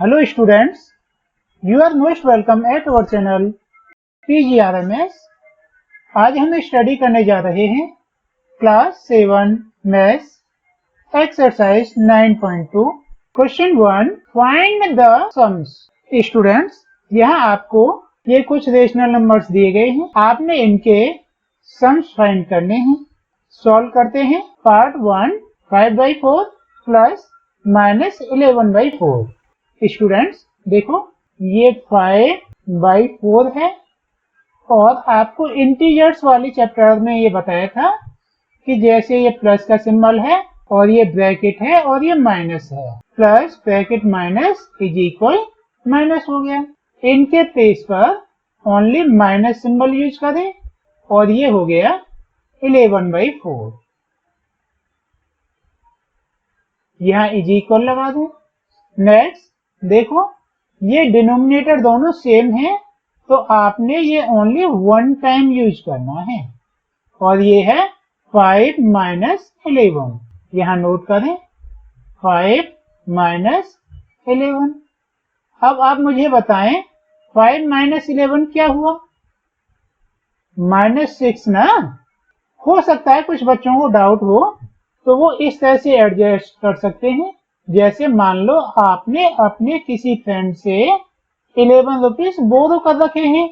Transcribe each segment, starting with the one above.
Hello students, you are most welcome at our channel PGRMS। आज हम study करने जा रहे हैं class 7 maths exercise 9.2 question 1 find the sums. Students, यहाँ आपको ये कुछ रेशनल नंबर्स दिए गए हैं, आपने इनके सम्स फाइंड करने हैं। सॉल्व करते हैं। Part 1 5/4 plus -11/4। स्टूडेंट्स देखो, ये 5/4 है और आपको इंटीजर्स वाले चैप्टर में ये बताया था कि जैसे ये प्लस का सिंबल है और ये ब्रैकेट है और ये माइनस है, plus bracket minus is equal minus हो गया। इनके प्लेस पर ओनली माइनस सिंबल यूज करें और ये हो गया 11/4। यहाँ इज इक्वल लगा दूं। नेक्स्ट देखो, ये डिनोमिनेटर दोनों सेम है तो आपने ये ओनली वन टाइम यूज करना है और ये है 5 - 11। यहाँ नोट करें 5 - 11। अब आप मुझे बताएं 5 - 11 क्या हुआ? -6 ना। हो सकता है कुछ बच्चों को डाउट हो तो वो इस तरह से एडजस्ट कर सकते हैं। जैसे मान लो आपने अपने किसी फ्रेंड से 11 रुपीज बोरो कर रखे हैं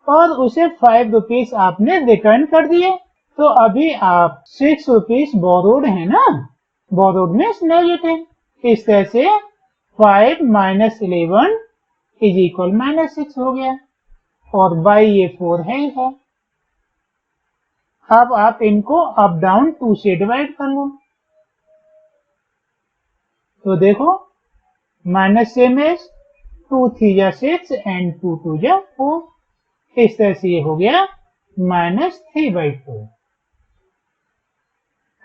और उसे 5 रुपीज आपने रिटर्न कर दिए, तो अभी आप 6 रुपीज बोरोड है ना। बोरोड में नेगेटिव। इस तरह से 5 - 11 इज इक्वल -6 हो गया और बाई ये 4 है। अब आप इनको अप डाउन 2 से डिवाइड कर लो। तो देखो, माइनस सेम एज 2 3 जा 6 एंड 2 2 जा 4। इस तरह से ये हो गया -3/4।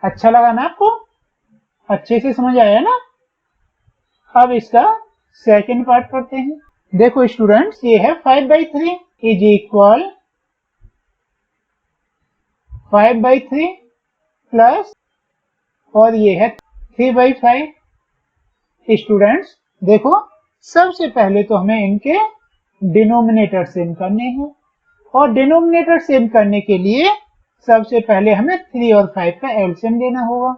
अच्छा लगा ना आपको? अच्छे से समझ आया ना? अब इसका सेकंड पार्ट करते हैं। देखो स्टूडेंट्स, ये है 5/3 इज इक्वल 5/3 प्लस और ये है 3/5। स्टूडेंट्स देखो, सबसे पहले तो हमें इनके डिनोमिनेटर सेम करने हैं और डिनोमिनेटर सेम करने के लिए सबसे पहले हमें 3 और 5 का एलसीएम लेना होगा।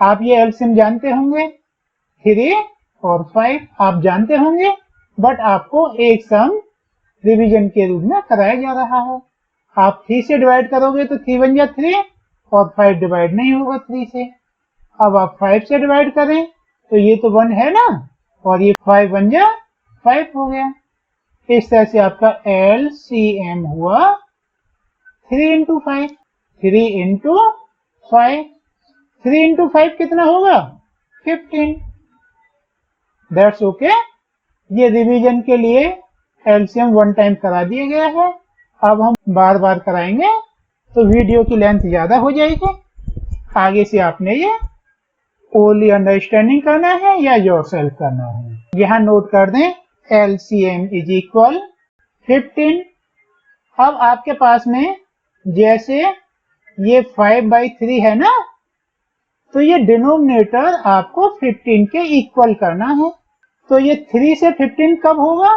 आप ये एलसीएम जानते होंगे, 3 और 5 आप जानते होंगे, बट आपको एक सम रिवीजन के रूप में कराया जा रहा है। आप 3 से डिवाइड करोगे तो 3 1 जा 3 और 5 डिवाइड नहीं होगा 3 से। अब आप 5 से डिवाइड करें तो ये तो 1 है ना, और ये 5 1 जा 5 हो गया। इस तरह से आपका एलसीएम हुआ 3 × 5। 3 × 5 3 × 5 कितना होगा? 15। That's okay. ये रिवीजन के लिए एलसीएम वन टाइम करा दिया गया है। अब हम बार बार कराएंगे तो वीडियो की लेंथ ज्यादा हो जाएगी। आगे से आपने ये ओनली अंडरस्टैंडिंग करना है या योरसेल्फ करना है। यहाँ नोट कर दें एलसीएम इज इक्वल 15। अब आपके पास में जैसे ये 5/3 है ना, तो ये डिनोमिनेटर आपको 15 के इक्वल करना है। तो ये 3 से 15 कब होगा?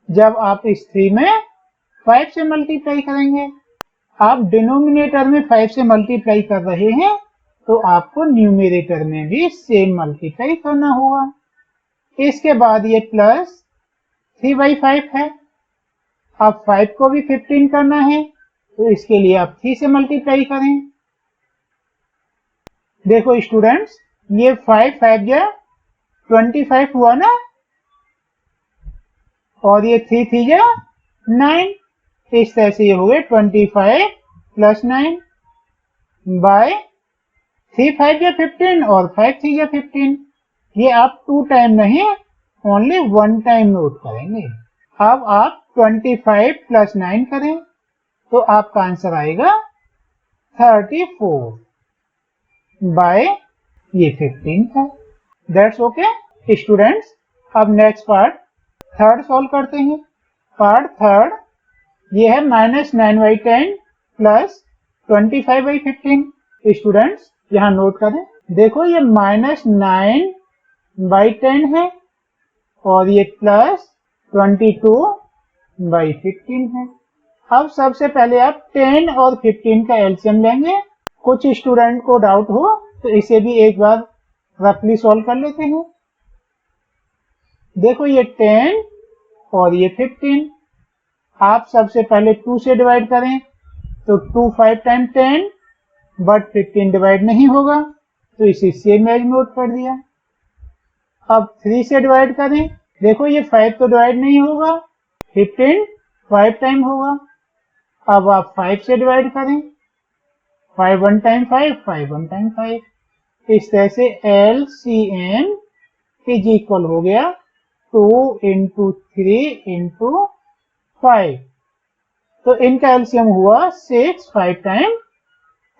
जब आप इस 3 में 5 से मल्टीप्लाई करेंगे। आप डिनोमिनेटर में 5 से मल्टीप्लाई कर रहे हैं तो आपको न्यूमरेटर में भी सेम मल्टीप्लाई करना होगा। इसके बाद ये प्लस 3/5 है। अब 5 को भी 15 करना है तो इसके लिए आप 3 से मल्टीप्लाई करें। देखो स्टूडेंट्स, ये 5 5 जा 25 हुआ ना, और ये 3 3 जा 9। इस तरह से ये हो गए 25 + 9 बाय 3 5 जा 15 और 5 3 जा 15। ये आप 2 टाइम नहीं, ओनली 1 टाइम नोट करेंगे। अब आप 25 + 9 करें तो आपका आंसर आएगा 34 बाय ये 15 है। That's okay students. अब नेक्स्ट पार्ट थर्ड सॉल्व करते हैं। पार्ट थर्ड ये है -9/10 प्लस 25/15। स्टूडेंट्स यहाँ नोट करें, देखो ये -9/10 है और ये प्लस 22/15 है। अब सबसे पहले आप 10 और 15 का एलसीएम लेंगे। कुछ स्टूडेंट को डाउट हो तो इसे भी एक बार रफली सॉल्व कर लेते हैं। देखो ये 10 और ये 15, आप सबसे पहले 2 से डिवाइड करें तो 2 5 टाइम 10, बट 15 डिवाइड नहीं होगा तो इसे सेम एज नोट कर दिया। अब 3 से डिवाइड करें, देखो ये 5 तो डिवाइड नहीं होगा, 15 5 टाइम होगा। अब आप 5 से डिवाइड करें, 5 1 टाइम 5, 5 1 टाइम 5। इस तरह से LCM इज इक्वल हो गया 2 इंटू 3 इंटू 5। तो इनका एलसीएम हुआ 6 5 टाइम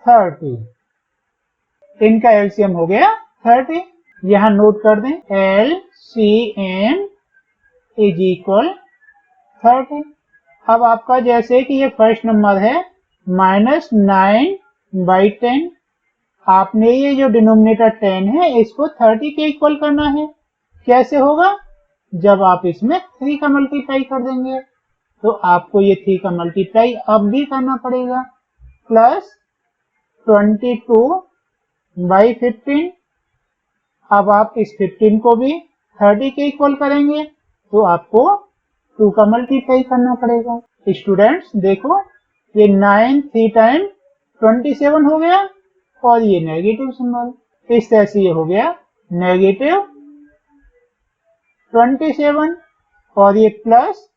30। इनका एलसीएम हो गया 30। यहां नोट कर दें LCM इज इक्वल 30। अब आपका जैसे कि ये फर्स्ट नंबर है -9/10, आपने ये जो डिनोमिनेटर 10 है इसको 30 के इक्वल करना है। कैसे होगा? जब आप इसमें 3 का मल्टीप्लाई कर देंगे तो आपको ये 3 का मल्टीप्लाई अब भी करना पड़ेगा। प्लस 22/15, अब आप इस 15 को भी 30 के इक्वल करेंगे तो आपको 2 का मल्टीप्लाई करना पड़ेगा। स्टूडेंट्स देखो ये 9 3 टाइम 27 हो गया और ये नेगेटिव सिंबल, इस तरह से ये हो गया -27 और ये प्लस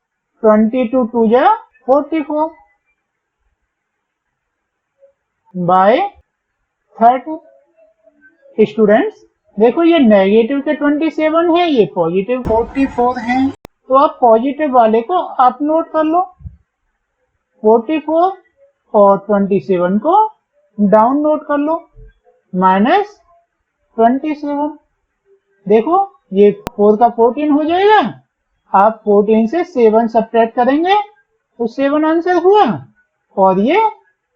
22 2 जा 44/30। स्टूडेंट्स देखो ये नेगेटिव के 27 है, ये पॉजिटिव 44 है, तो आप पॉजिटिव वाले को अप नोट कर लो, 44 और 27 को डाउन नोट कर लो, -27। देखो ये 4 का 14 हो जाएगा, आप 14 से 7 सब्ट्रैक्ट करेंगे तो 7 आंसर हुआ, और ये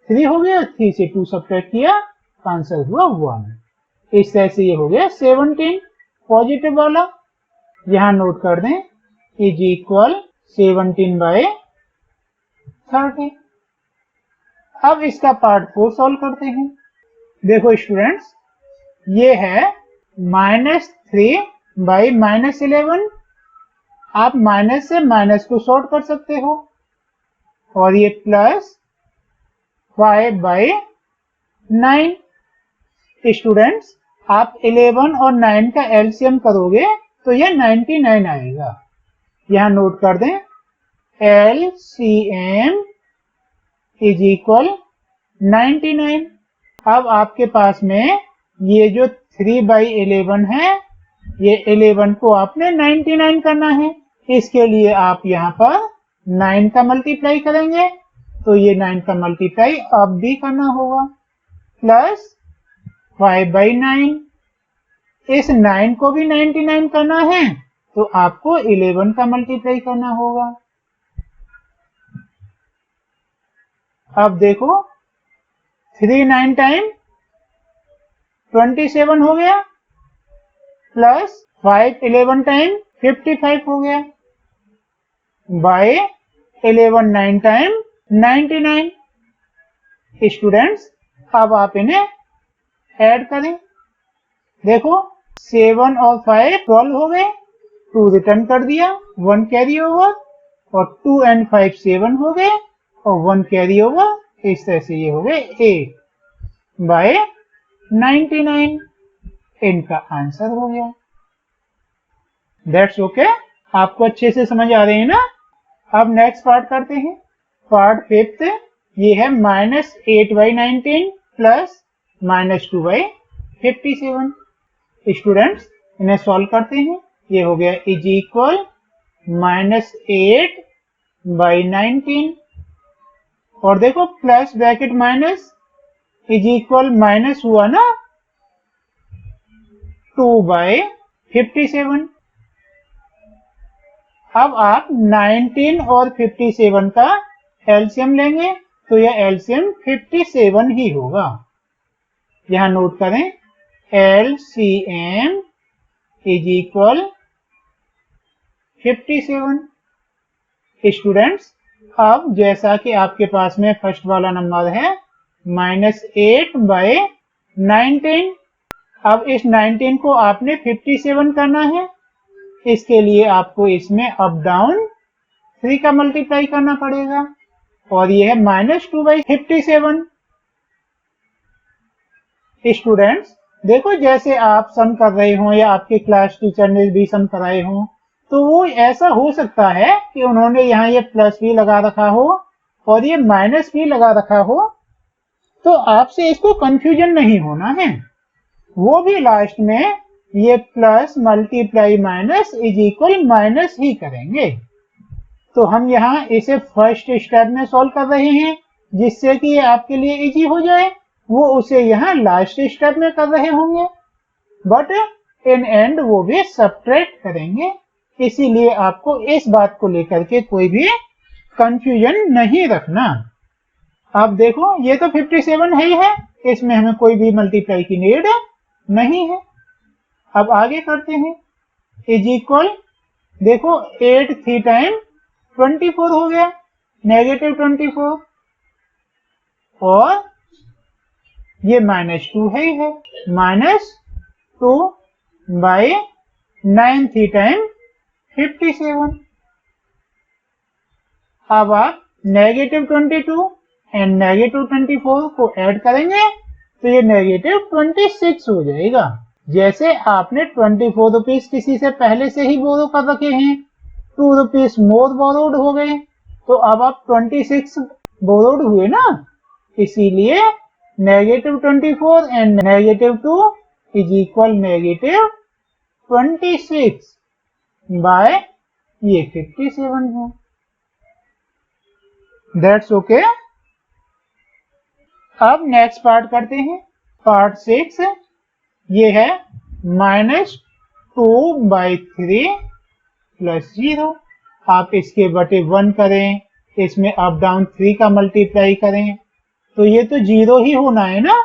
3 हो गया, 3 से 2 सब्ट्रैक्ट किया तो आंसर हुआ 1। इस तरह से ये हो गया 17 पॉजिटिव वाला। यहां नोट कर दें इज इक्वल 17/30। अब इसका पार्ट 4 सॉल्व करते हैं। देखो स्टूडेंट्स ये है -3/-11, आप माइनस से माइनस को सॉर्ट कर सकते हो, और ये प्लस 5/9। स्टूडेंट्स आप 11 और 9 का एलसीएम करोगे तो यह 99 आएगा। यहां नोट कर दें LCM इज इक्वल 99। अब आपके पास में ये जो 3/11 है, ये 11 को आपने 99 करना है, इसके लिए आप यहाँ पर 9 का मल्टीप्लाई करेंगे तो ये 9 का मल्टीप्लाई अब भी करना होगा, प्लस 5/9। इस 9 को भी 99 करना है तो आपको 11 का मल्टीप्लाई करना होगा। अब देखो 3 9 टाइम 27 हो गया, प्लस 5 11 टाइम 55 हो गया, बाय 11 9 टाइम 99। स्टूडेंट्स अब आप इन्हें ऐड करें, देखो 7 और 5 12 हो गए, 2 रिटर्न कर दिया, 1 कैरी ओवर, और 2 and 5 7 हो गए और 1 कैरी ओवर, इस तरह से ये हो गए 8/99। इनका आंसर हो गया। दैट्स ओके, आपको अच्छे से समझ आ रहे हैं ना। अब नेक्स्ट पार्ट करते हैं, पार्ट 5th, ये है -8/19 प्लस -2/57। स्टूडेंट्स इन्हें सॉल्व करते हैं, ये हो गया इज इक्वल -8/19, और देखो plus bracket minus is equal minus हुआ ना 2/57। अब आप 19 और 57 का एलसीएम लेंगे तो यह एलसीएम 57 ही होगा। यहां नोट करें LCM इज इक्वल 57। स्टूडेंट्स, अब जैसा कि आपके पास में फर्स्ट वाला नंबर है -8/19, अब इस 19 को आपने 57 करना है। इसके लिए आपको इसमें अप डाउन 3 का मल्टीप्लाई करना पड़ेगा और ये है -2/57। स्टूडेंट्स, देखो जैसे आप सम कर रहे हो या आपके क्लास टीचर ने भी सम कराए हो, तो वो ऐसा हो सकता है कि उन्होंने यहाँ ये प्लस भी लगा रखा हो और ये माइनस भी लगा रखा हो, तो आपसे इसको कंफ्यूजन नहीं होना है। वो भी लास्ट में ये plus multiply minus is equal minus ही करेंगे। तो हम यहाँ इसे फर्स्ट स्टेप में सॉल्व कर रहे हैं जिससे कि ये आपके लिए इजी हो जाए। वो उसे यहाँ लास्ट स्टेप में कर रहे होंगे, बट इन एंड वो भी सब्ट्रैक्ट करेंगे। इसीलिए आपको इस बात को लेकर के कोई भी कंफ्यूजन नहीं रखना। अब देखो ये तो 57 है ही है, इसमें हमें कोई भी मल्टीप्लाई की नीड नहीं है। अब आगे करते हैं। इज इक्वल, देखो 8 3 टाइम 24 हो गया, -24, और ये -2 है ही है, -2/9 3 टाइम 57। अब आप -22 एंड -24 को ऐड करेंगे तो ये -26 हो जाएगा। जैसे आपने 24 रुपीज किसी से पहले से ही बोरो कर रखे हैं, 2 रुपीज मोर बोरोड हो गए, तो अब आप 26 बोरोड हुए ना, इसीलिए -24 एंड -2 इज इक्वल -26 बाय ये 57 है। That's okay. अब नेक्स्ट पार्ट करते हैं, पार्ट 6। ये है -2/3 + 0। आप इसके बटे 1 करें, इसमें अप डाउन 3 का मल्टीप्लाई करें, तो ये तो 0 ही होना है ना,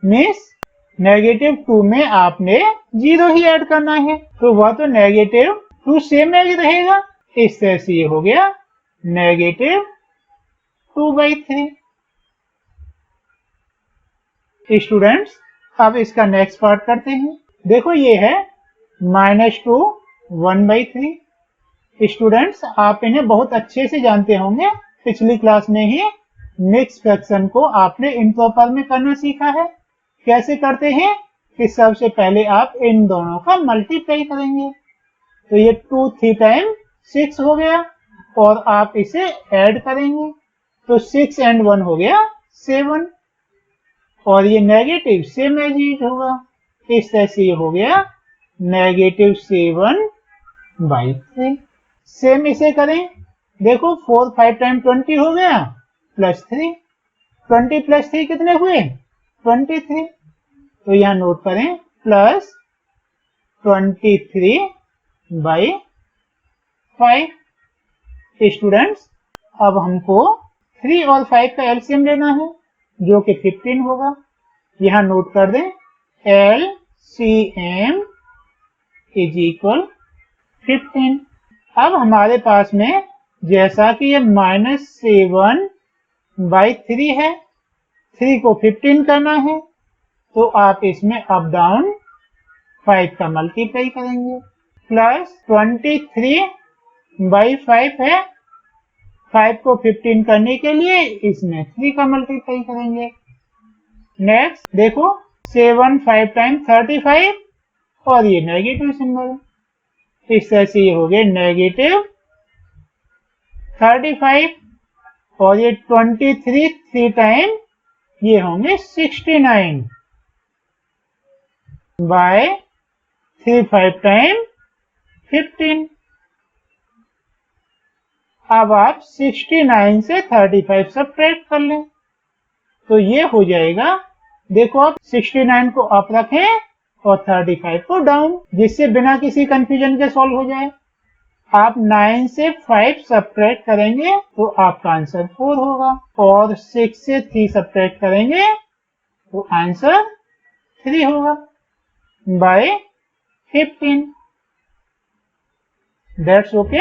मीन्स -2 में आपने 0 ही ऐड करना है, तो वह तो -2 सेम एज रहेगा। इस तरह से ये हो गया -2/3। स्टूडेंट्स, अब इसका नेक्स्ट पार्ट करते हैं। देखो ये है -2 1/3। स्टूडेंट्स, आप इन्हें बहुत अच्छे से जानते होंगे, पिछली क्लास में ही मिक्स फ्रैक्शन को आपने इम्प्रॉपर में करना सीखा है। कैसे करते हैं कि सबसे पहले आप इन दोनों का मल्टीप्लाई करेंगे, तो ये 2 3 टाइम 6 हो गया, और आप इसे ऐड करेंगे तो 6 एंड 1 हो गया 7, और ये नेगेटिव सेम एज इट होगा। इस तरह से ये हो गया -7/3। सेम इसे करें, देखो 4 5 टाइम 20 हो गया, +3, 20 + 3 कितने हुए 23, तो यहाँ नोट करें +23/5। स्टूडेंट्स, अब हमको 3 और 5 का एलसीएम लेना है जो कि 15 होगा। यहाँ नोट कर दें LCM इज इक्वल 15। अब हमारे पास में जैसा कि ये -7/3 है, 3 को 15 करना है, तो आप इसमें अप डाउन 5 का मल्टीप्लाई करेंगे, प्लस 23/5 है, 5 को 15 करने के लिए इसमें 3 का मल्टीप्लाई करेंगे। नेक्स्ट देखो 7 5 टाइम 35, और ये नेगेटिव सिंबल है, इस तरह से ये हो गए -35, और ये 23 3 टाइम ये होंगे 69/3 5 टाइम 15। अब आप 69 से 35 सब्ट्रैक्ट कर लें, तो ये हो जाएगा। देखो आप 69 को अप रखें और 35 को डाउन, जिससे बिना किसी कंफ्यूजन के सॉल्व हो जाए। आप 9 से 5 सब्ट्रैक्ट करेंगे तो आपका आंसर 4 होगा, और 6 से 3 सब्ट्रैक्ट करेंगे तो आंसर 3 होगा बाय 15। That's okay.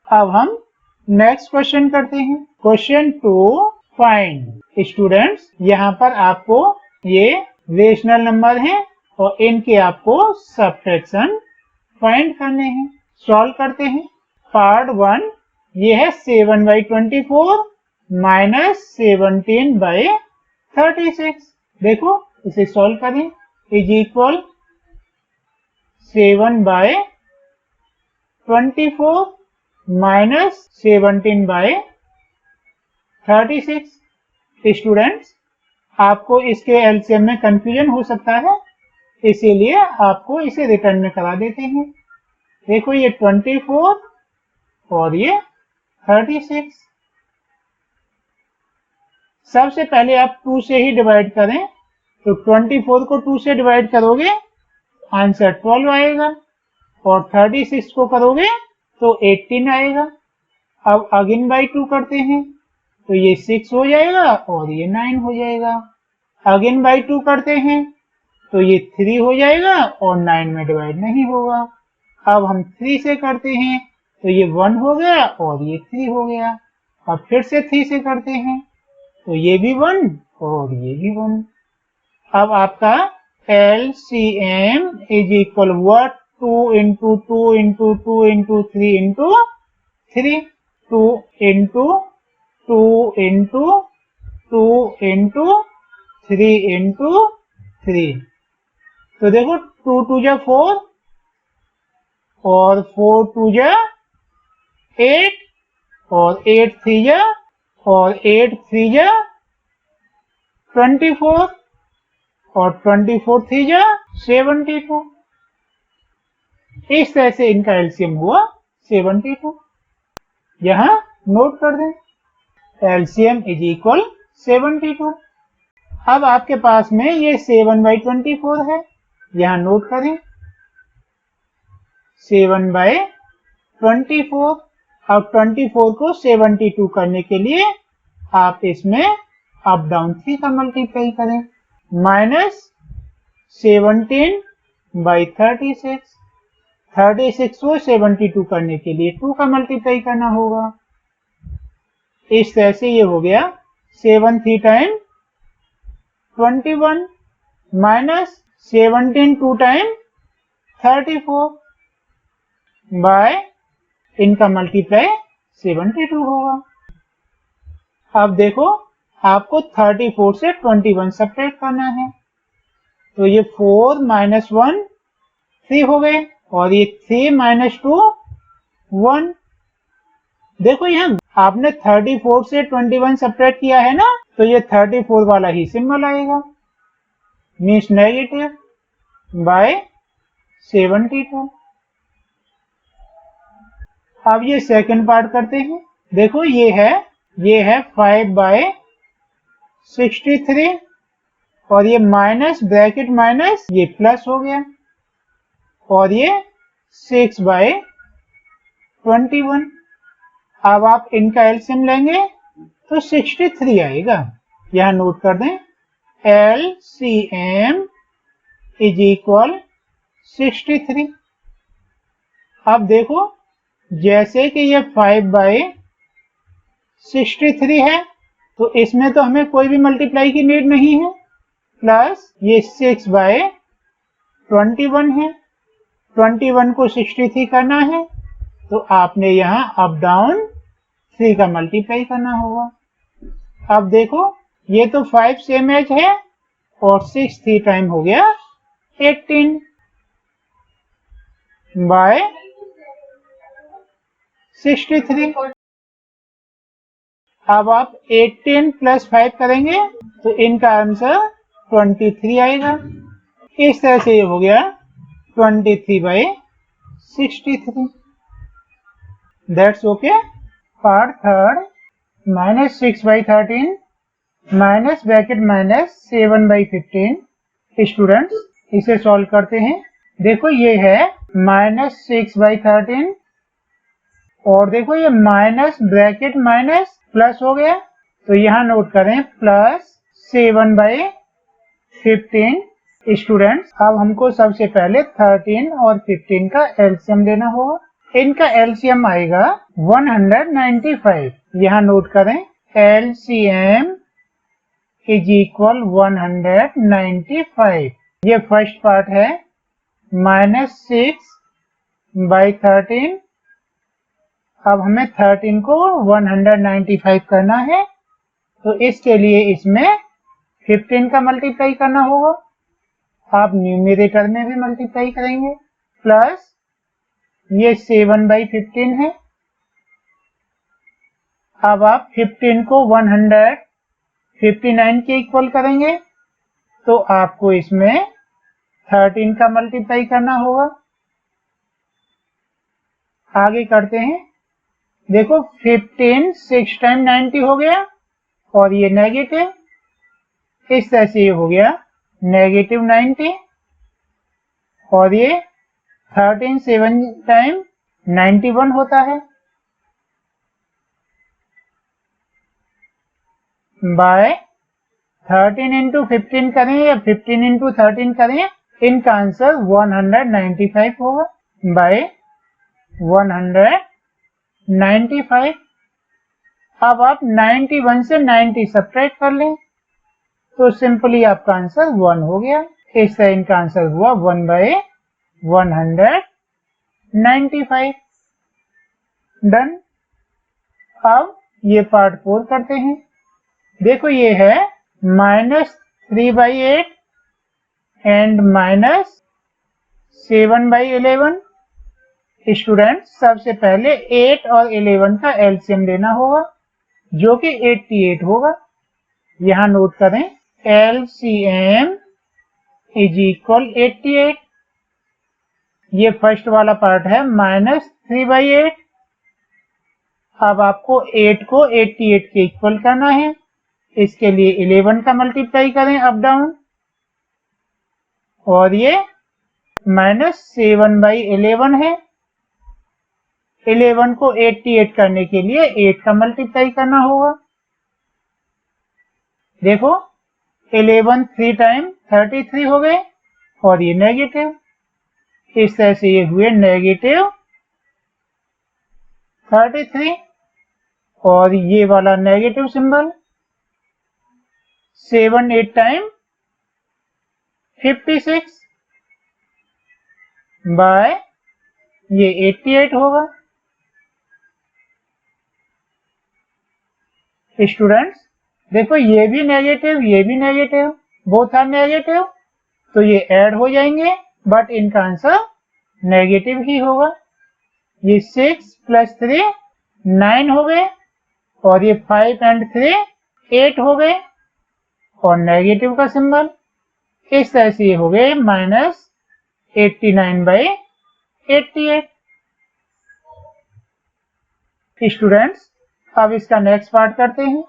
अब हम नेक्स्ट क्वेश्चन करते हैं। Question 2, find. स्टूडेंट्स, यहाँ पर आपको ये रेशनल नंबर हैं और इनके आपको सबट्रैक्शन फाइंड करने हैं। सॉल्व करते हैं। पार्ट 1 ये है 7/24 माइनस 17/36। देखो इसे सॉल्व करें। Is equal 7/24 minus 17/36। स्टूडेंट्स, आपको इसके एलसीएम में कंफ्यूजन हो सकता है, इसीलिए आपको इसे रिटर्न में करा देते हैं। देखो ये 24 और ये 36। सबसे पहले आप 2 से ही डिवाइड करें, तो 24 को 2 से डिवाइड करोगे आंसर 12 आएगा और 36 को करोगे तो 18 आएगा। अब अगेन बाई 2 करते हैं, तो ये 6 हो जाएगा और ये 9 हो जाएगा। अगेन बाई 2 करते हैं, तो ये 3 हो जाएगा और 9 में डिवाइड नहीं होगा। अब हम 3 से करते हैं, तो ये 1 हो गया और ये 3 हो गया। अब फिर से 3 से करते हैं, तो ये भी 1 और ये भी 1। अब आपका LCM is equal what 2 into 2 into 2 into 3 into 3। 2 into 2 into 2 into 3 into 3। तो देखो 2 2 जा 4 और 4 2 जा 8 और 8 3 जा और 8 3 जा 24 और 24 3 जा 72। इस तरह से इनका एलसीएम हुआ 72। यहां नोट कर दें, एलसीएम इज इक्वल 72। अब आपके पास में ये 7/24 है, यहां नोट करें 7/24। अब 24 को 72 करने के लिए आप इसमें अप डाउन 3 का मल्टीप्लाई करें, माइनस 17/36। 36 को 72 करने के लिए 2 का मल्टीप्लाई करना होगा। इस तरह से ये हो गया 7 3 टाइम 21 माइनस 17 2 टाइम 34 बाय इनका मल्टीप्लाई 72 होगा। अब देखो आपको 34 से 21 सब्ट्रैक्ट करना है, तो ये 4 माइनस 1 3 हो गए और ये 3 माइनस 2 1। देखो यहाँ आपने 34 से 21 सब्ट्रैक्ट किया है ना, तो ये 34 वाला ही सिंबल आएगा, मीन्स नेगेटिव बाय 72। अब ये सेकंड पार्ट करते हैं। देखो ये है 5/63 और ये माइनस ब्रैकेट माइनस ये प्लस हो गया और ये 6/21। अब आप इनका एलसीएम लेंगे तो 63 आएगा। यहां नोट कर दें LCM इज इक्वल 63। अब देखो जैसे कि ये 5/63 है, तो इसमें तो हमें कोई भी मल्टीप्लाई की नीड नहीं है, प्लस ये 6/21 है। 21 को 63 करना है, तो आपने यहाँ अप डाउन 3 का मल्टीप्लाई करना होगा। अब देखो ये तो 5 सेम एज है और 6 3 टाइम हो गया 18 बाय 63। अब आप 18 प्लस 5 करेंगे तो इनका आंसर 23 आएगा। इस तरह से ये हो गया 23/63। That's okay. Part third -6/13 minus bracket minus 7/15। Students इसे सॉल्व करते हैं। देखो ये है -6/13 और देखो ये माइनस ब्रैकेट माइनस प्लस हो गया, तो यहाँ नोट करें प्लस 7/15। स्टूडेंट्स अब हमको सबसे पहले 13 और 15 का एलसीएम लेना होगा। इनका एलसीएम आएगा 195। यहाँ नोट करें एलसीएम इज इक्वल 195। ये फर्स्ट पार्ट है -6/13। अब हमें 13 को 195 करना है, तो इसके लिए इसमें 15 का मल्टीप्लाई करना होगा। आप न्यूमरेटर में भी मल्टीप्लाई करेंगे, प्लस ये 7/15 है। अब आप 15 को 159 के इक्वल करेंगे, तो आपको इसमें 13 का मल्टीप्लाई करना होगा। आगे करते हैं। देखो 15 6 टाइम 90 हो गया, और ये नेगेटिव, इस तरह से ये हो गया -90, और ये 13 7 टाइम 91 होता है, बाय 13 इंटू 15 करें या 15 इंटू 13 करें, इनका आंसर 195 होगा, बाय 195। अब आप 91 से 90 सब्ट्रैक्ट कर लें, तो सिंपली आपका आंसर 1 हो गया। इस तरह इनका आंसर हुआ 1/195। डन। अब ये पार्ट 4 करते हैं। देखो ये है -3/8 एंड -7/11। स्टूडेंट सबसे पहले 8 और 11 का एलसीएम लेना होगा, जो कि 88 होगा। यहाँ नोट करें एलसीएम इज इक्वल 88। ये फर्स्ट वाला पार्ट है -3/8। अब आपको 8 को 88 के इक्वल करना है। इसके लिए 11 का मल्टीप्लाई करें अप डाउन, और ये -7/11 है। 11 को 88 करने के लिए 8 का मल्टीप्लाई करना होगा। देखो 11 3 टाइम 33 हो गए, और ये नेगेटिव, इस तरह से ये हुए -33, और ये वाला नेगेटिव सिंबल। 7 8 टाइम 56 बाय ये 88 होगा। स्टूडेंट्स देखो ये भी नेगेटिव, ये भी नेगेटिव, बोथ आर नेगेटिव, तो ये ऐड हो जाएंगे, बट इनका आंसर नेगेटिव ही होगा। ये 6 + 3 9 हो गए, और ये 5 एंड 3 8 हो गए, और नेगेटिव का सिंबल। इस तरह से ये हो गए -89/88। स्टूडेंट्स अब इसका नेक्स्ट पार्ट करते हैं।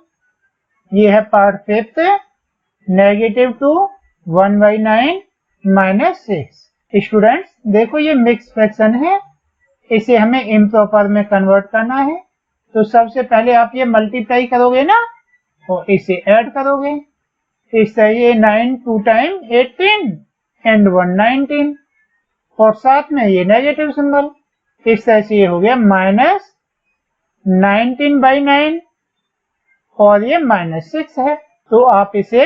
ये है पार्ट 5, -2 1/9 - 6। स्टूडेंट्स देखो ये मिक्स फ्रैक्शन है, इसे हमें इम्प्रॉपर में कन्वर्ट करना है। तो सबसे पहले आप ये मल्टीप्लाई करोगे ना, और इसे ऐड करोगे। इस तरह ये 9 2 टाइम 18 एंड 1 19, और साथ में ये नेगेटिव सिंबल। इस तरह से ये हो गया -19/9, और ये -6 है, तो आप इसे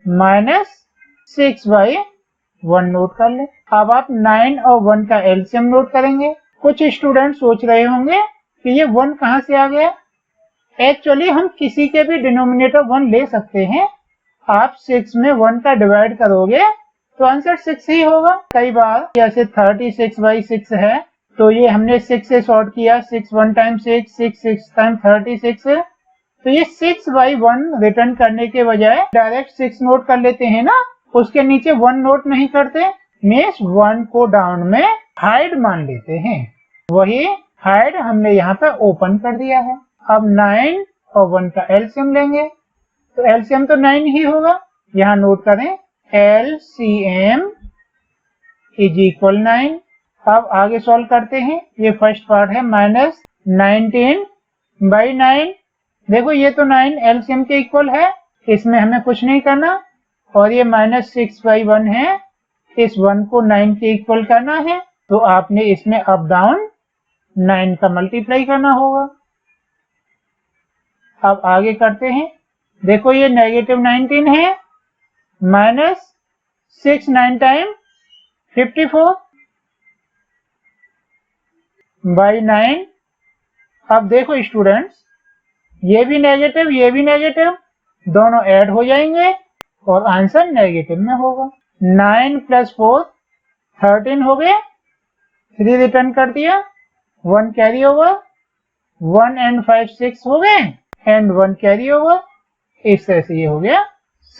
-6/1 नोट कर लें। अब आप 9 और 1 का एलसीएम नोट करेंगे। कुछ स्टूडेंट सोच रहे होंगे कि ये 1 कहाँ से आ गया। एक्चुअली हम किसी के भी डिनोमिनेटर 1 ले सकते हैं। आप 6 में 1 का डिवाइड करोगे तो आंसर 6 ही होगा। कई बार जैसे 36/6 है, तो ये हमने 6 से सॉर्ट किया, 6 1 टाइम 6 6 6 टाइम 36, तो ये 6/1 रिटर्न करने के बजाय डायरेक्ट 6 नोट कर लेते हैं ना, उसके नीचे 1 नोट नहीं करते, मीन्स 1 को डाउन में हाइड मान लेते हैं। वही हाइड हमने यहाँ पे ओपन कर दिया है। अब 9 और 1 का एलसीएम लेंगे, तो एलसीएम तो 9 ही होगा। यहाँ नोट करें एलसीएम इज इक्वल 9। अब आगे सॉल्व करते हैं। ये फर्स्ट पार्ट है -19/9। देखो ये तो 9 एलसीएम के इक्वल है, इसमें हमें कुछ नहीं करना, और ये -6/1 है, इस 1 को 9 के इक्वल करना है, तो आपने इसमें अप डाउन 9 का मल्टीप्लाई करना होगा। अब आगे करते हैं। देखो ये नेगेटिव 19 है, माइनस 6 9 टाइम 54 बाई 9। अब देखो स्टूडेंट्स, ये भी नेगेटिव, दोनों ऐड हो जाएंगे और आंसर नेगेटिव में होगा। 9 प्लस 4 13 हो गए, 3 रिटर्न कर दिया, 1 कैरी ओवर, 1 एंड 5 6 हो गए एंड 1 कैरी ओवर, इस तरह से ये हो गया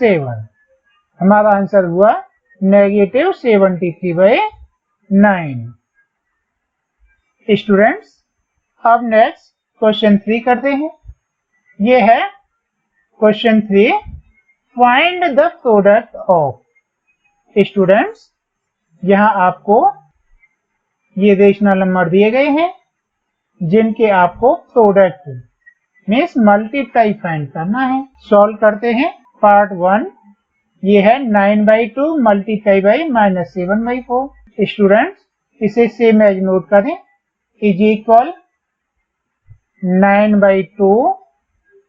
7। हमारा आंसर हुआ नेगेटिव 73/9। स्टूडेंट्स, अब नेक्स्ट क्वेश्चन 3 करते हैं। ये है question 3, find the product of. Students, यहाँ आपको ये रेशनल नंबर दिए गए हैं जिनके आपको प्रोडक्ट मीन्स मल्टीप्लाई फाइंड करना है। सॉल्व करते हैं। पार्ट 1 ये है 9/2 मल्टीप्लाई बाई -7/4। स्टूडेंट्स, इसे सेम एज नोट करें, इज इक्वल 9/2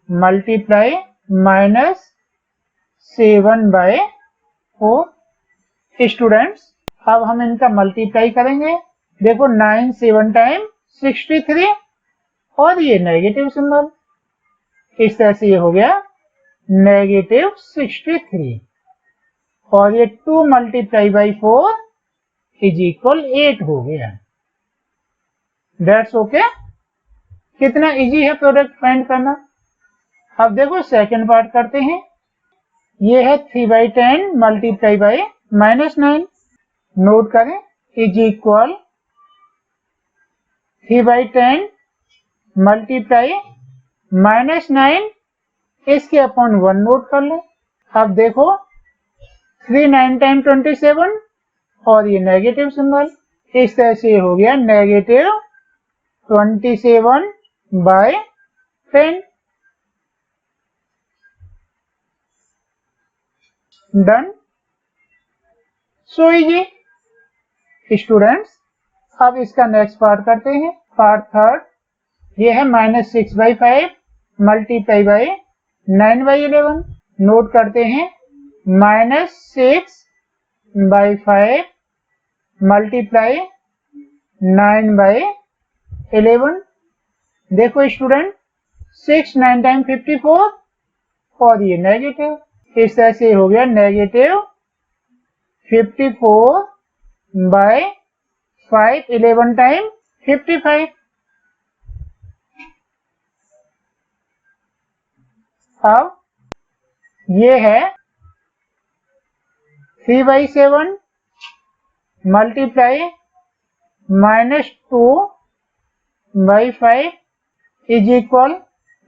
मल्टीप्लाई -7/4। स्टूडेंट्स, अब हम इनका मल्टीप्लाई करेंगे। देखो 9 7 टाइम 63 और ये नेगेटिव सिंबल, इस तरह से ये हो गया नेगेटिव 63 और ये 2 मल्टीप्लाई बाई 4 इज इक्वल 8 हो गया। That's okay. कितना इजी है प्रोडक्ट फाइंड करना। अब देखो सेकंड पार्ट करते हैं। ये है 3/10 मल्टीप्लाई बाई -9। नोट करें, इज इक्वल 3/10 मल्टीप्लाई -9, इसके अपॉन 1 नोट कर लें। अब देखो 3 9 टाइम 27 और ये नेगेटिव सिंबल, इस तरह से हो गया negative 27/10। Done. So easy. Students, अब इसका नेक्स्ट पार्ट करते हैं। पार्ट 3 ये है -6/5 मल्टीप्लाई बाई 9/11। नोट करते हैं -6/5 मल्टीप्लाई 9/11। देखो स्टूडेंट, 6 9 टाइम 54 और ये नेगेटिव, इस तरह से हो गया नेगेटिव 54/5 11 टाइम 55। अब ये है 3/7 मल्टीप्लाई -2/5 इज इक्वल,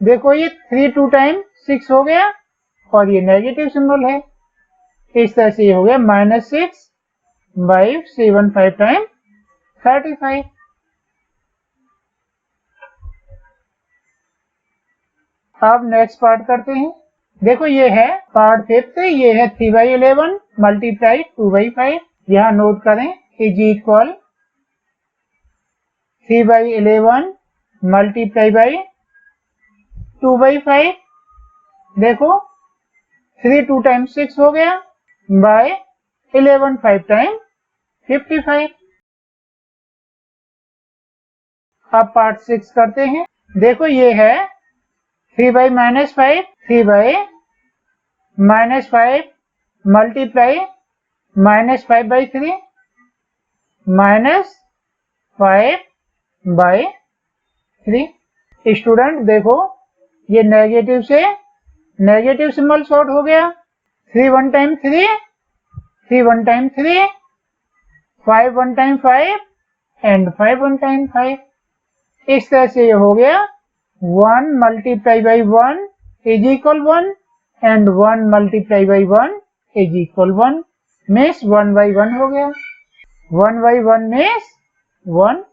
देखो ये 3 2 टाइम 6 हो गया और ये नेगेटिव सिंबल है, इस तरह से ये हो गया -6/7 5 टाइम 35। अब नेक्स्ट पार्ट करते हैं। देखो ये है पार्ट 5, ये है 3/11 मल्टीप्लाई 2/5। यहाँ नोट करें, इज इक्वल 3/11 मल्टीप्लाई बाई 2/5। देखो 3 2 टाइम 6 हो गया बाय 11 5 टाइम 55। अब पार्ट 6 करते हैं। देखो ये है 3/-5 3/-5 मल्टीप्लाई -5/3 -5/3। स्टूडेंट देखो ये नेगेटिव से नेगेटिव सिंबल शॉर्ट हो गया, 3 1 time 3 3 1 time 3 5 1 time 5 and 5 1 time 5। इस तरह से ये हो गया 1 multiply by 1 is equal 1 and 1 multiply by 1 is equal 1 means 1/1 हो गया। 1/1 मीन्स 1,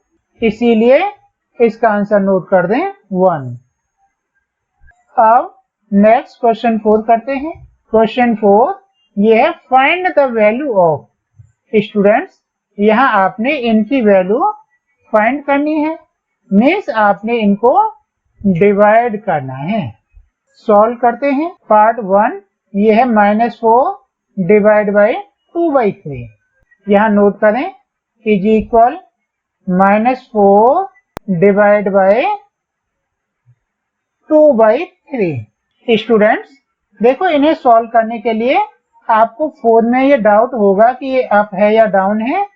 इसीलिए इसका आंसर नोट कर दें 1। अब नेक्स्ट क्वेश्चन 4 करते हैं। क्वेश्चन 4 ये है find the value of. Students यहाँ आपने इनकी वैल्यू फाइंड करनी है। मीन्स आपने इनको डिवाइड करना है। सॉल्व करते हैं। पार्ट 1 ये है -4 डिवाइड बाई 2/3। यहाँ नोट करें is equal -4 divide by 2/3। Students देखो, इन्हें सॉल्व करने के लिए आपको 4 में ये डाउट होगा कि ये अप है या डाउन है,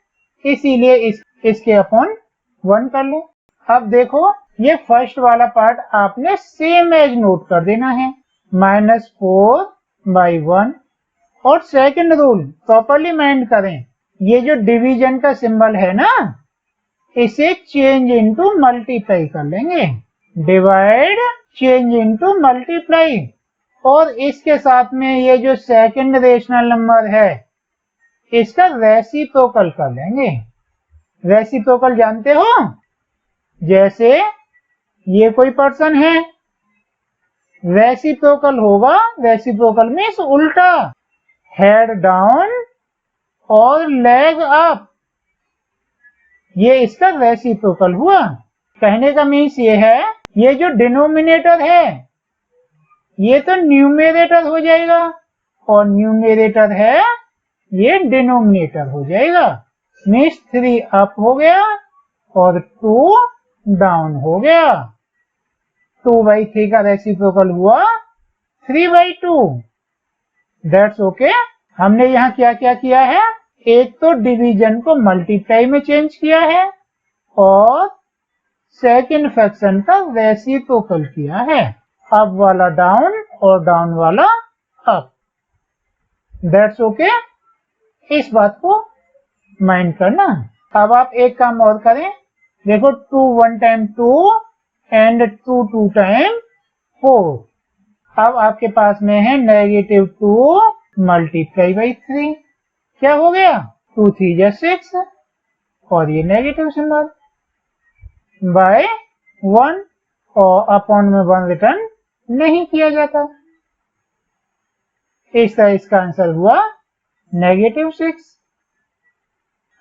इसीलिए इसके अपॉन 1 कर लो। अब देखो, ये फर्स्ट वाला पार्ट आपने सेम एज नोट कर देना है, -4/1। और सेकंड रूल प्रॉपरली माइंड करें, ये जो डिवीजन का सिंबल है ना, इसे चेंज इनटू मल्टीप्लाई कर लेंगे। Divide change into multiply. और इसके साथ में ये जो सेकंड रेशनल नंबर है, इसका रेसिप्रोकल कर लेंगे। रेसिप्रोकल जानते हो? जैसे ये कोई पर्सन है, रेसिप्रोकल होगा, रेसिप्रोकल मीन्स उल्टा, हेड डाउन और लेग अप, ये इसका रेसिप्रोकल हुआ। कहने का मीन्स ये है, ये जो डिनोमिनेटर है ये तो न्यूमेरेटर हो जाएगा, और न्यूमेरेटर है ये डिनोमिनेटर हो जाएगा। मीन्स 3 अप हो गया और 2 डाउन हो गया। 2/3 का रेसिप्रोकल हुआ 3/2। That's okay. हमने यहाँ क्या क्या किया है, एक तो डिवीजन को मल्टीप्लाई में चेंज किया है और सेकंड फ्रैक्शन का रेसिप्रोकल किया है। अप वाला डाउन और डाउन वाला अप। That's okay. इस बात को माइंड करना। अब आप एक काम और करें, देखो 2 1 टाइम 2 एंड 2 2 टाइम 4। अब आपके पास में है -2 मल्टीप्लाई बाई 3। क्या हो गया, 2 3 6 और ये नेगेटिव सिंबल बाय 1, और अपॉन में 1 रिटर्न नहीं किया जाता। इस तरह इसका आंसर हुआ -6।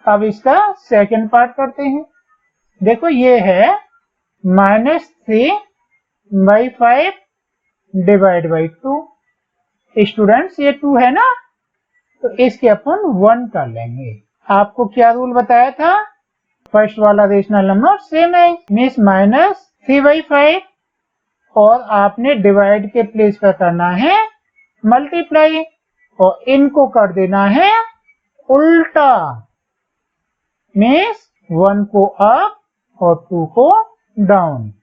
अब इसका सेकंड पार्ट करते हैं। देखो ये है -3/5 डिवाइड बाई 2। स्टूडेंट्स ये 2 है ना, तो इसके अपन 1 कर लेंगे। आपको क्या रूल बताया था, फर्स्ट वाला रेशनल नंबर सेम है, मीन्स -3/5, और आपने डिवाइड के प्लेस पर करना है मल्टीप्लाई, और इनको कर देना है उल्टा, मीन्स 1 को अप और 2 को डाउन।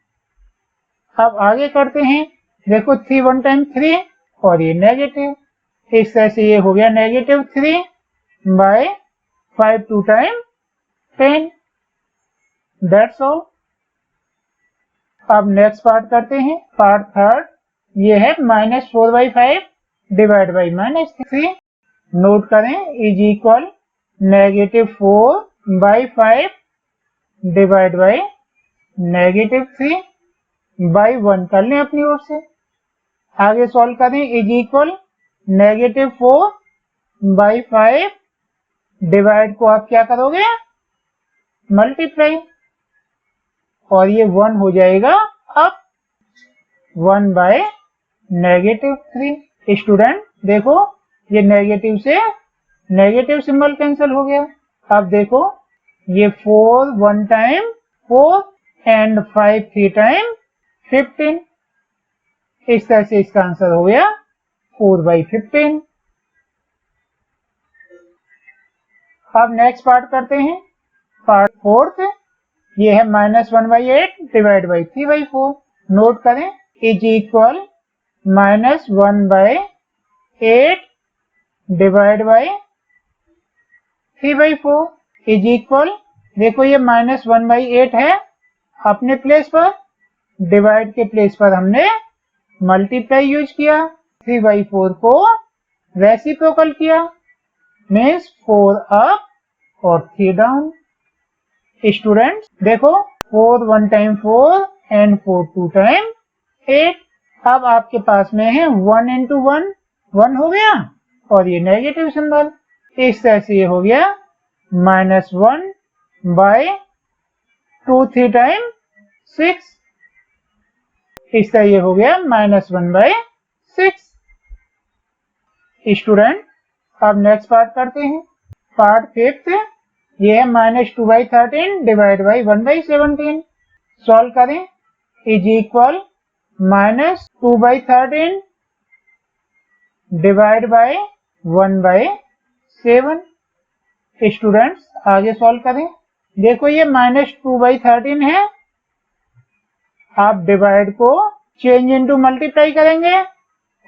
अब आगे करते हैं। देखो 3 1 टाइम 3 और ये नेगेटिव, इस तरह से ये हो गया -3/5 2 टाइम 10। That's all. अब नेक्स्ट पार्ट करते हैं। पार्ट थर्ड ये है -4/5 डिवाइड बाई -3। नोट करें इज इक्वल -4/5 डिवाइड बाई -3/1 कर लें अपनी ओर से। आगे सॉल्व करें इज इक्वल -4/5 डिवाइड को आप क्या करोगे, मल्टीप्लाई, और ये 1 हो जाएगा अप, 1/-3। स्टूडेंट देखो, ये नेगेटिव से नेगेटिव सिंबल कैंसिल हो गया। अब देखो ये 4 1 टाइम 4 एंड 5 3 टाइम 15। इस तरह से इसका आंसर हो गया 4/15। अब नेक्स्ट पार्ट करते हैं। पार्ट फोर्थ ये है -1/8 डिवाइड बाई 3/4। नोट करें is equal -1/8 divide by 3/4 is equal, देखो ये -1/8 है, अपने प्लेस पर, डिवाइड के प्लेस पर हमने मल्टीप्लाई यूज किया, 3/4 को रेसिप्रोकल किया, मीन्स 4 अप और 3 डाउन। स्टूडेंट्स देखो 4 1 टाइम 4 एंड 4 2 टाइम 8। अब आपके पास में है 1 इंटू 1, 1 हो गया, और ये नेगेटिव सिंबल, इस तरह से ये हो गया -1/2 3 टाइम 6। इस तरह ये हो गया -1/6। स्टूडेंट अब नेक्स्ट पार्ट करते हैं। पार्ट 5th, ये है -2/13 डिवाइड बाई 1/17। सॉल्व करें। Is equal -2/13 divide by 1/7। Students आगे सॉल्व करें। देखो ये -2/13 है, आप डिवाइड को चेंज इनटू मल्टीप्लाई करेंगे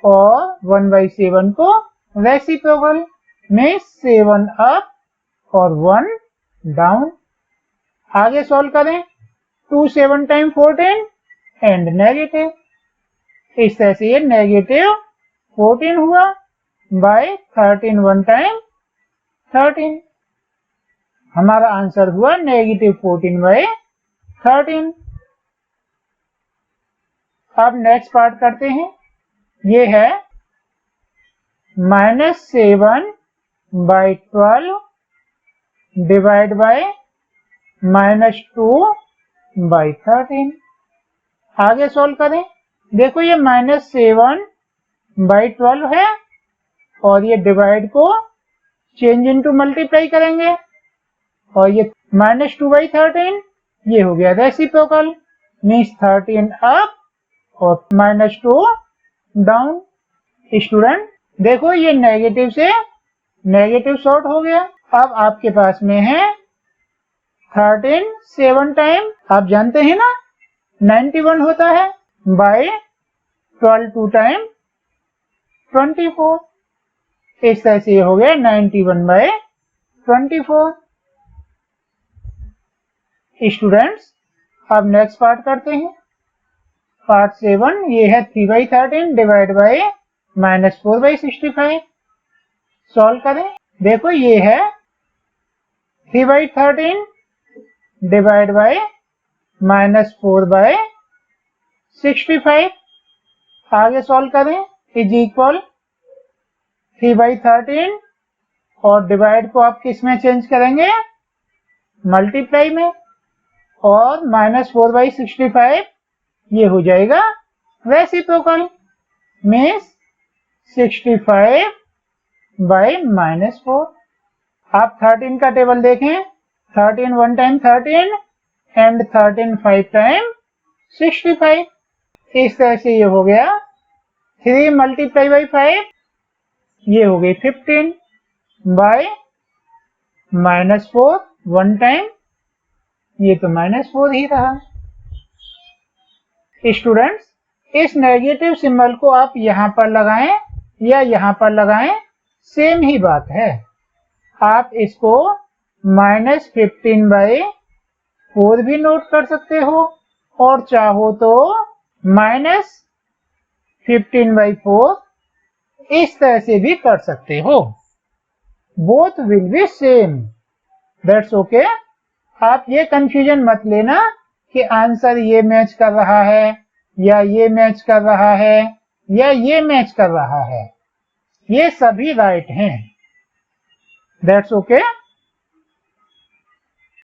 और 1/7 को रेसिप्रोकल में 7 अप और 1 डाउन। आगे सॉल्व करें। 2 7 टाइम 14 एंड नेगेटिव। इस तरह से ये -14 हुआ बाय 13 1 टाइम 13। हमारा आंसर हुआ -14/13। अब नेक्स्ट पार्ट करते हैं। ये है -7/12 डिवाइड बाय -2/13। आगे सॉल्व करें। देखो ये -7/12 है और ये डिवाइड को चेंज इनटू मल्टीप्लाई करेंगे और ये -2/13 ये हो गया रेसिप्रोकल, मीन्स 13 अप और -2 डाउन। स्टूडेंट देखो ये नेगेटिव से नेगेटिव शॉर्ट हो गया। अब आपके पास में है 13 7 टाइम, आप जानते हैं ना 91 होता है, बाय 12 2 टाइम 24। इस तरह से हो गया 91/24। स्टूडेंट्स अब नेक्स्ट पार्ट करते हैं। पार्ट 7 ये है 3/13 डिवाइड बाय -4/65। सॉल्व करें। देखो ये है 3/13 डिवाइड बाय -4/65। आगे सॉल्व करें। इज इक्वल 3/13 और डिवाइड को आप किस में चेंज करेंगे, मल्टीप्लाई में, और -4/65 ये हो जाएगा रेसिप्रोकल, मीन्स 65/-4। आप 13 का टेबल देखें। 13 1 टाइम 13 एंड 13 5 टाइम 65। इस तरह से ये हो गया 3 मल्टीप्लाई बाई 5, ये हो गई 15 बाय -4 1 टाइम, ये तो -4 ही रहा। स्टूडेंट्स इस नेगेटिव सिंबल को आप यहाँ पर लगाएं या यहाँ पर लगाएं, सेम ही बात है। आप इसको -15/4 भी नोट कर सकते हो और चाहो तो -15/4 इस तरह से भी कर सकते हो। Both will be same, that's okay. आप ये कंफ्यूजन मत लेना कि आंसर ये मैच कर रहा है या ये मैच कर रहा है या ये मैच कर रहा है, ये सभी राइट हैं, दैट्स ओके।